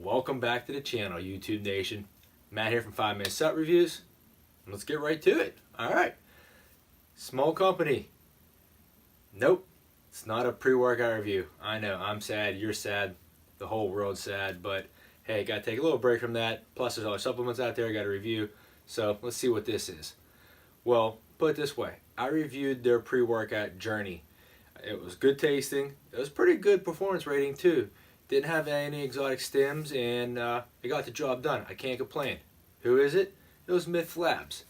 Welcome back to the channel, YouTube Nation. Matt here from 5 Minute Sup Reviews. Let's get right to it. Alright. Small company. Nope. It's not a pre-workout review. I know, I'm sad, you're sad, the whole world's sad, but hey, gotta take a little break from that. Plus there's other supplements out there I gotta review. So let's see what this is. Well, put it this way. I reviewed their pre-workout Journey. It was good tasting. It was pretty good performance rating too. Didn't have any exotic stems, and it got the job done. I can't complain. Who is it? It was Myth Labs.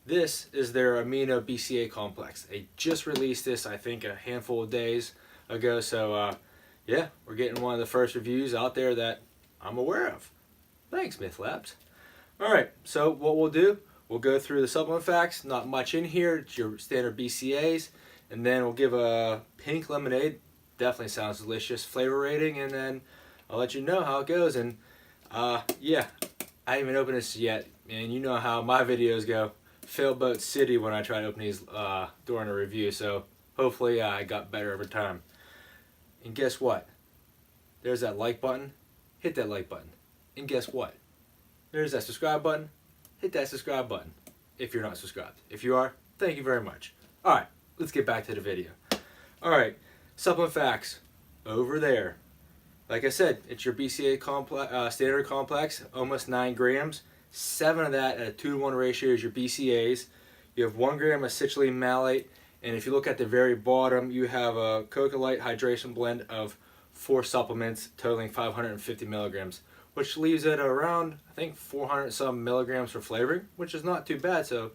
This is their Amino BCA complex. They just released this, I think, a handful of days ago. So, yeah, we're getting one of the first reviews out there that I'm aware of. Thanks, Myth Labs. All right, so what we'll do, we'll go through the supplement facts. Not much in here. It's your standard BCAs. And then we'll give a pink lemonade. Definitely sounds delicious. Flavor rating, and then I'll let you know how it goes. And yeah, I haven't even opened this yet, and you know how my videos go. Failboat City when I try to open these during a review. So hopefully I got better over time. And guess what? There's that like button. Hit that like button. And guess what? There's that subscribe button. Hit that subscribe button if you're not subscribed. If you are, thank you very much. All right, let's get back to the video. All right. Supplement facts over there. Like I said, it's your BCA standard complex, almost 9 grams. 7 of that at a 2-to-1 ratio is your BCAs. You have 1 gram of citrulline malate, and if you look at the very bottom, you have a Coca Light hydration blend of 4 supplements totaling 550 milligrams, which leaves it around, I think, 400 some milligrams for flavoring, which is not too bad. So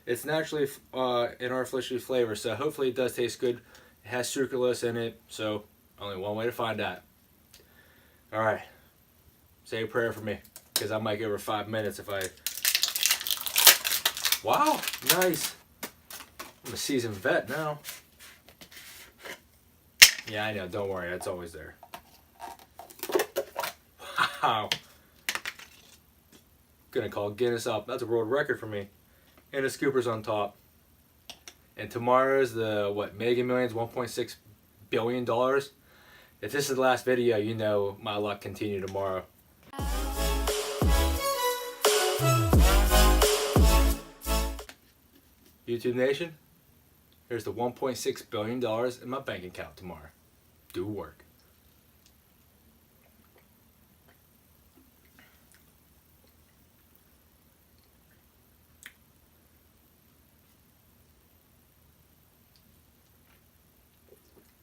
it's naturally an artificially flavor, so hopefully it does taste good. It has sucralose in it, so only one way to find out. All right, say a prayer for me, because I might go over 5 minutes if I... Wow, nice. I'm a seasoned vet now. Yeah, I know, don't worry, that's always there. Wow. Gonna call Guinness up. That's a world record for me. And the scooper's on top. And tomorrow's the, what, Mega Millions, $1.6 billion. If this is the last video, you know my luck continue tomorrow. YouTube Nation, here's the $1.6 billion in my bank account tomorrow. Do work.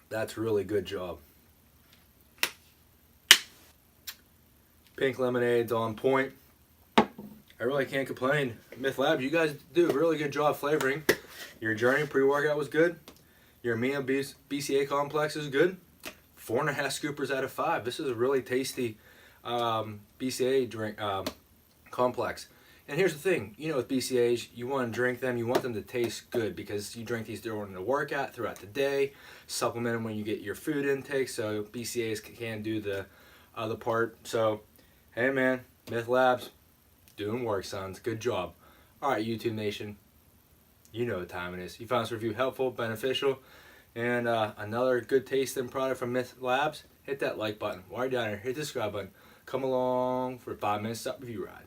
That's really good job. Pink lemonade's on point. I really can't complain. Myth Labs, you guys do a really good job flavoring. Your Journey pre-workout was good. Your Amino BCA complex is good. 4.5 scoopers out of 5. This is a really tasty BCA drink complex. And here's the thing, you know, with BCAs, you want to drink them, you want them to taste good, because you drink these during the workout, throughout the day, supplement them when you get your food intake, so BCAs can do the other part. So, hey man, Myth Labs, doing work, sons. Good job. Alright, YouTube Nation, you know what time it is. You found this review helpful, beneficial, and another good tasting product from Myth Labs, hit that like button. While you're down here, hit the subscribe button. Come along for a 5 Minute Sup Review ride.